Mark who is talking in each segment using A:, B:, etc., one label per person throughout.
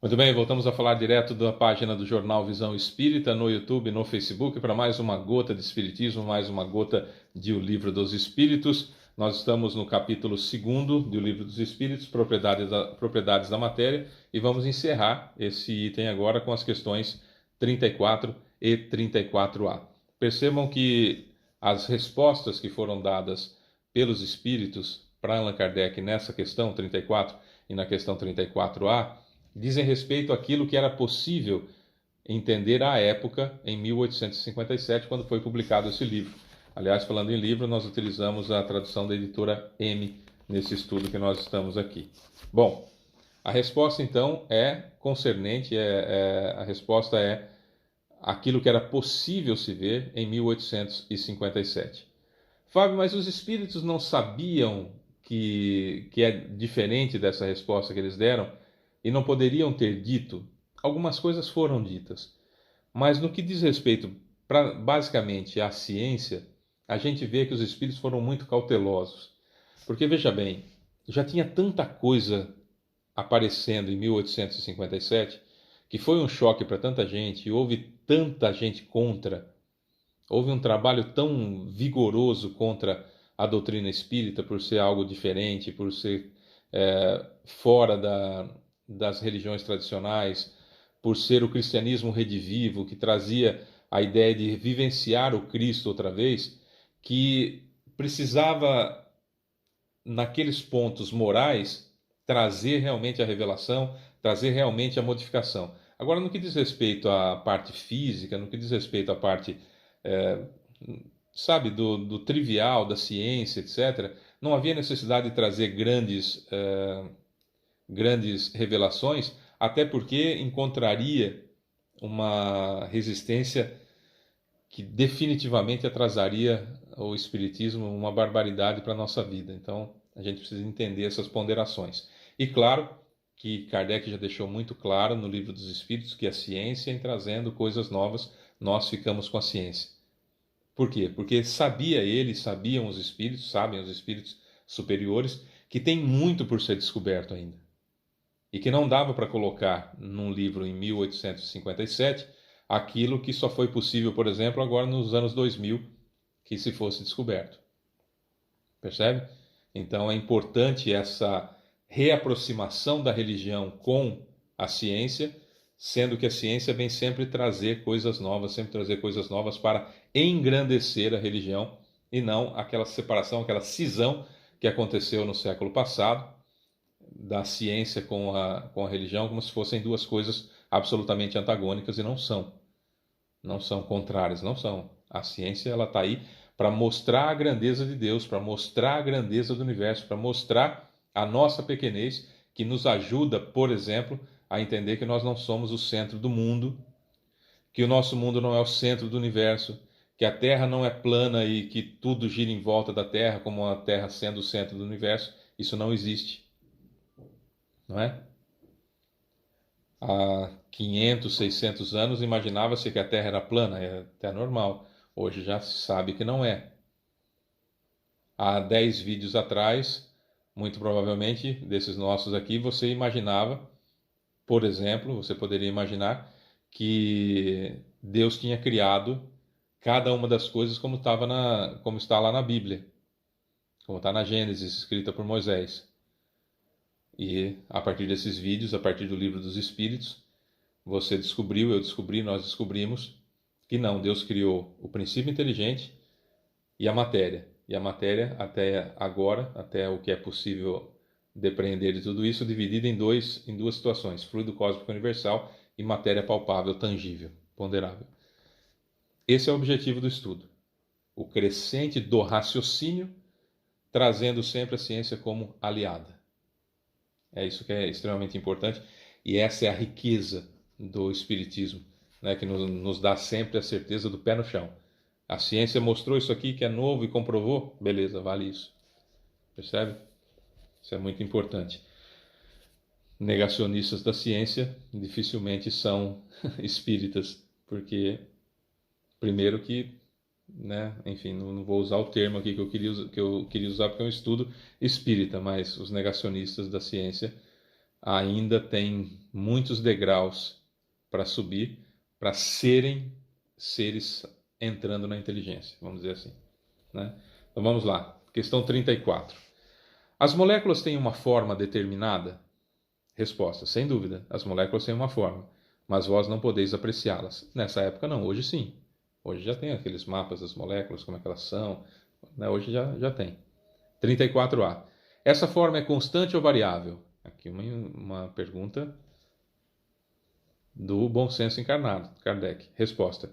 A: Muito bem, voltamos a falar direto da página do Jornal Visão Espírita no YouTube, no Facebook, para mais uma gota de Espiritismo, mais uma gota de O Livro dos Espíritos. Nós estamos no capítulo 2º do Livro dos Espíritos, Propriedades da Matéria, e vamos encerrar esse item agora com as questões 34 e 34A. Percebam que as respostas que foram dadas pelos Espíritos para Allan Kardec nessa questão 34 e na questão 34A dizem respeito àquilo que era possível entender à época, em 1857, quando foi publicado esse livro. Aliás, falando em livro, nós utilizamos a tradução da editora M nesse estudo que nós estamos aqui. Bom, a resposta então é concernente, a resposta é aquilo que era possível se ver em 1857. Fábio, mas os espíritos não sabiam que é diferente dessa resposta que eles deram e não poderiam ter dito? Algumas coisas foram ditas, mas no que diz respeito basicamente à ciência, a gente vê que os espíritos foram muito cautelosos. Porque veja bem, já tinha tanta coisa aparecendo em 1857 que foi um choque para tanta gente, e houve tanta gente contra. Houve um trabalho tão vigoroso contra a doutrina espírita por ser algo diferente, por ser fora das religiões tradicionais, por ser o cristianismo redivivo, que trazia a ideia de vivenciar o Cristo outra vez, que precisava, naqueles pontos morais, trazer realmente a revelação, trazer realmente a modificação. Agora, no que diz respeito à parte física, no que diz respeito à parte é, sabe, do trivial, da ciência, etc., não havia necessidade de trazer grandes revelações, até porque encontraria uma resistência que definitivamente atrasaria o Espiritismo, uma barbaridade para a nossa vida. Então, a gente precisa entender essas ponderações. E claro que Kardec já deixou muito claro no Livro dos Espíritos que a ciência, em trazendo coisas novas, nós ficamos com a ciência. Por quê? Porque sabia ele, sabiam os espíritos, sabem os espíritos superiores, que tem muito por ser descoberto ainda. E que não dava para colocar num livro em 1857 aquilo que só foi possível, por exemplo, agora nos anos 2000, que se fosse descoberto. Percebe? Então é importante essa reaproximação da religião com a ciência, sendo que a ciência vem sempre trazer coisas novas, sempre trazer coisas novas para engrandecer a religião e não aquela separação, aquela cisão que aconteceu no século passado da ciência com a religião, como se fossem duas coisas absolutamente antagônicas, e não são. Não são contrárias, não são. A ciência ela está aí para mostrar a grandeza de Deus, para mostrar a grandeza do universo, para mostrar a nossa pequenez, que nos ajuda, por exemplo, a entender que nós não somos o centro do mundo, que o nosso mundo não é o centro do universo, que a Terra não é plana e que tudo gira em volta da Terra, como a Terra sendo o centro do universo. Isso não existe, não é? Há 500, 600 anos imaginava-se que a Terra era plana, é até normal. Hoje já se sabe que não é. Há 10 vídeos atrás, muito provavelmente, desses nossos aqui, você imaginava, por exemplo, você poderia imaginar que Deus tinha criado cada uma das coisas como está lá na Bíblia, como está na Gênesis, escrita por Moisés. E a partir desses vídeos, a partir do Livro dos Espíritos, você descobriu, eu descobri, nós descobrimos que não, Deus criou o princípio inteligente e a matéria. E a matéria, até agora, até o que é possível depreender de tudo isso, dividida em duas situações: fluido cósmico universal e matéria palpável, tangível, ponderável. Esse é o objetivo do estudo. O crescente do raciocínio, trazendo sempre a ciência como aliada. É isso que é extremamente importante, e essa é a riqueza do Espiritismo, né, que nos dá sempre a certeza do pé no chão. A ciência mostrou isso aqui que é novo e comprovou, beleza, vale isso. Percebe? Isso é muito importante. Negacionistas da ciência dificilmente são espíritas, porque, primeiro que, né, enfim, não vou usar o termo aqui que eu queria usar porque é um estudo espírita, mas os negacionistas da ciência ainda tem muitos degraus para subir, para serem seres entrando na inteligência, vamos dizer assim, né? Então vamos lá, questão 34. As moléculas têm uma forma determinada? Resposta: sem dúvida, as moléculas têm uma forma, mas vós não podeis apreciá-las. Nessa época não, hoje sim. Hoje já tem aqueles mapas das moléculas, como é que elas são, né? Hoje já tem. 34A. Essa forma é constante ou variável? Aqui uma pergunta do bom senso encarnado, Kardec. Resposta: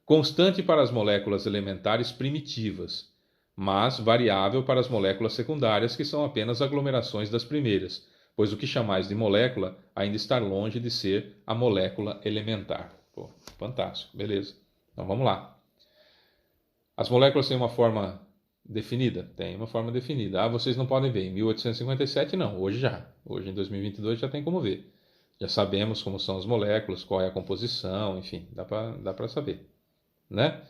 A: constante para as moléculas elementares primitivas, mas variável para as moléculas secundárias, que são apenas aglomerações das primeiras, pois o que chamais de molécula ainda está longe de ser a molécula elementar. Pô, fantástico, beleza. Então vamos lá. As moléculas têm uma forma definida? Tem uma forma definida. Ah, vocês não podem ver. Em 1857 não, hoje já. Hoje em 2022 já tem como ver. Já sabemos como são as moléculas, qual é a composição, enfim, dá para saber, né?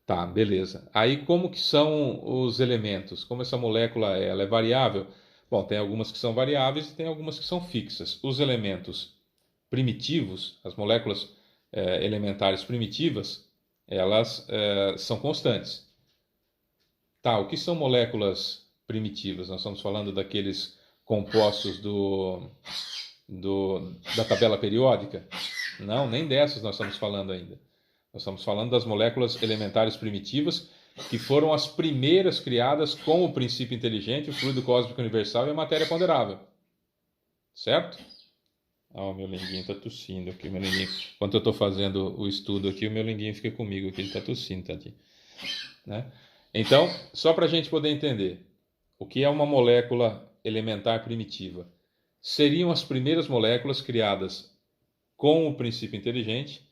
A: Tá, beleza. Aí como que são os elementos? Como essa molécula ela é variável? Bom, tem algumas que são variáveis e tem algumas que são fixas. Os elementos primitivos, as moléculas elementares primitivas, elas são constantes. Tá, o que são moléculas primitivas? Nós estamos falando daqueles compostos da tabela periódica? Não, nem dessas nós estamos falando ainda. Nós estamos falando das moléculas elementares primitivas, que foram as primeiras criadas com o princípio inteligente, o fluido cósmico universal e a matéria ponderável. Certo? Ah, o meu linguinho está tossindo aqui. Meu linguinho. Enquanto eu estou fazendo o estudo aqui, o meu linguinho fica comigo aqui, ele está tossindo, tadinho. Né? Então, só para a gente poder entender, o que é uma molécula elementar primitiva? Seriam as primeiras moléculas criadas com o princípio inteligente,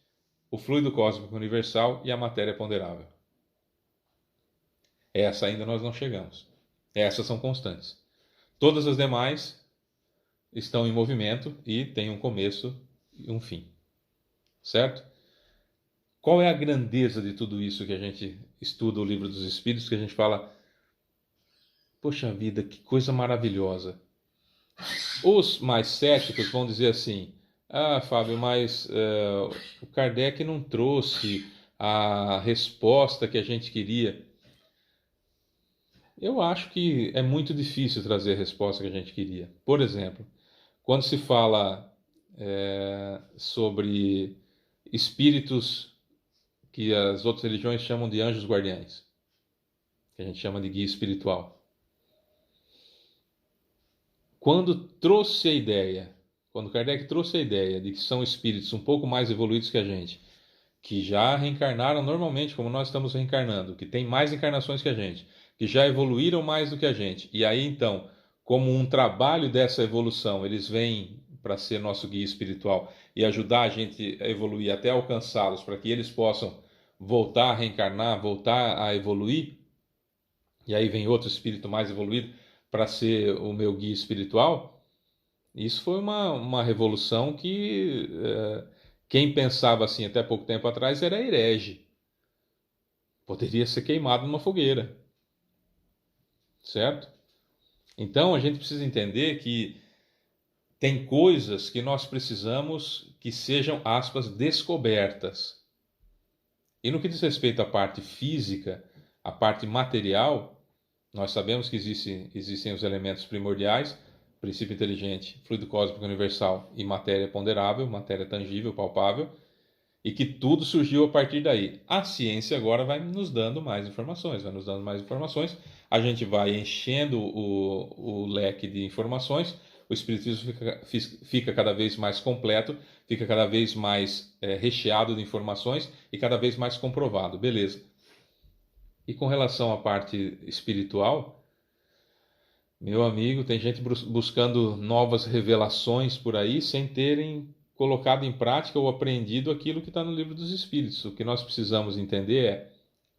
A: o fluido cósmico universal e a matéria ponderável. Essa ainda nós não chegamos. Essas são constantes. Todas as demais estão em movimento e têm um começo e um fim. Certo? Qual é a grandeza de tudo isso que a gente estuda o Livro dos Espíritos, que a gente fala, poxa vida, que coisa maravilhosa. Os mais céticos vão dizer assim, ah, Fábio, mas o Kardec não trouxe a resposta que a gente queria. Eu acho que é muito difícil trazer a resposta que a gente queria. Por exemplo, quando se fala sobre espíritos que as outras religiões chamam de anjos guardiães, que a gente chama de guia espiritual. Quando Kardec trouxe a ideia de que são espíritos um pouco mais evoluídos que a gente, que já reencarnaram normalmente, como nós estamos reencarnando, que tem mais encarnações que a gente, que já evoluíram mais do que a gente, e aí então, como um trabalho dessa evolução, eles vêm para ser nosso guia espiritual e ajudar a gente a evoluir até alcançá-los, para que eles possam voltar a reencarnar, voltar a evoluir, e aí vem outro espírito mais evoluído para ser o meu guia espiritual. Isso foi uma revolução que quem pensava assim até pouco tempo atrás era herege. Poderia ser queimado numa fogueira. Certo? Então a gente precisa entender que tem coisas que nós precisamos que sejam, aspas, descobertas. E no que diz respeito à parte física, à parte material, nós sabemos que existem os elementos primordiais, princípio inteligente, fluido cósmico universal e matéria ponderável, matéria tangível, palpável, e que tudo surgiu a partir daí. A ciência agora vai nos dando mais informações, a gente vai enchendo o leque de informações, o espiritismo fica cada vez mais completo, fica cada vez mais recheado de informações e cada vez mais comprovado, beleza. E com relação à parte espiritual, meu amigo, tem gente buscando novas revelações por aí sem terem colocado em prática ou aprendido aquilo que está no Livro dos Espíritos. O que nós precisamos entender é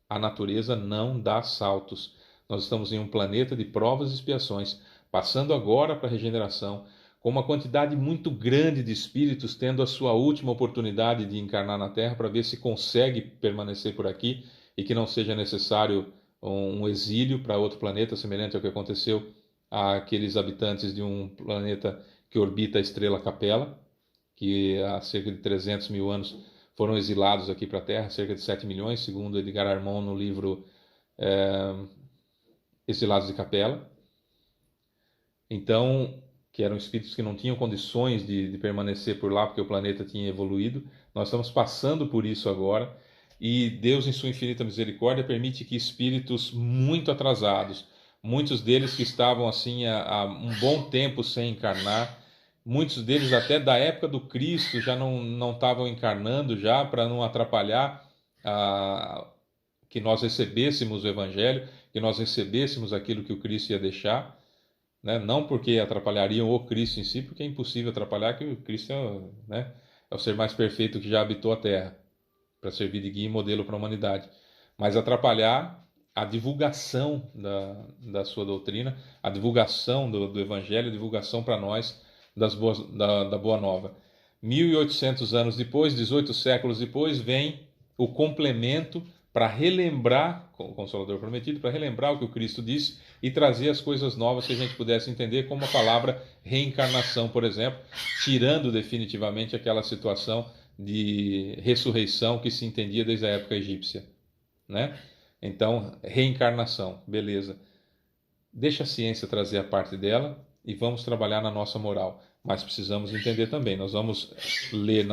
A: a natureza não dá saltos. Nós estamos em um planeta de provas e expiações, passando agora para a regeneração, com uma quantidade muito grande de espíritos tendo a sua última oportunidade de encarnar na Terra para ver se consegue permanecer por aqui e que não seja necessário um exílio para outro planeta, semelhante ao que aconteceu àqueles habitantes de um planeta que orbita a estrela Capella, que há cerca de 300 mil anos foram exilados aqui para a Terra, cerca de 7 milhões, segundo Edgar Armond no livro Exilados de Capella. Então, que eram espíritos que não tinham condições de permanecer por lá, porque o planeta tinha evoluído. Nós estamos passando por isso agora, e Deus, em sua infinita misericórdia, permite que espíritos muito atrasados, muitos deles que estavam assim há um bom tempo sem encarnar, muitos deles até da época do Cristo já não estavam encarnando já, para não atrapalhar que nós recebêssemos o Evangelho, que nós recebêssemos aquilo que o Cristo ia deixar, né? Não porque atrapalhariam o Cristo em si, porque é impossível atrapalhar, que o Cristo né, é o ser mais perfeito que já habitou a Terra, para servir de guia e modelo para a humanidade. Mas atrapalhar a divulgação da sua doutrina, a divulgação do Evangelho, a divulgação para nós da Boa Nova. 1800 anos depois, 18 séculos depois, vem o complemento para relembrar, o Consolador Prometido, para relembrar o que o Cristo disse e trazer as coisas novas que a gente pudesse entender, como a palavra reencarnação, por exemplo, tirando definitivamente aquela situação de ressurreição que se entendia desde a época egípcia, né? Então, reencarnação, beleza. Deixa a ciência trazer a parte dela e vamos trabalhar na nossa moral. Mas precisamos entender também. Nós vamos ler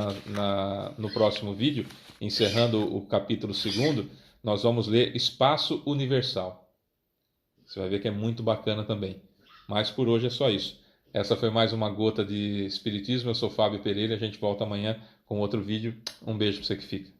A: no próximo vídeo, encerrando o capítulo 2º, nós vamos ler Espaço Universal. Você vai ver que é muito bacana também. Mas por hoje é só isso. Essa foi mais uma gota de Espiritismo. Eu sou Fábio Pereira. A gente volta amanhã com outro vídeo. Um beijo para você que fica.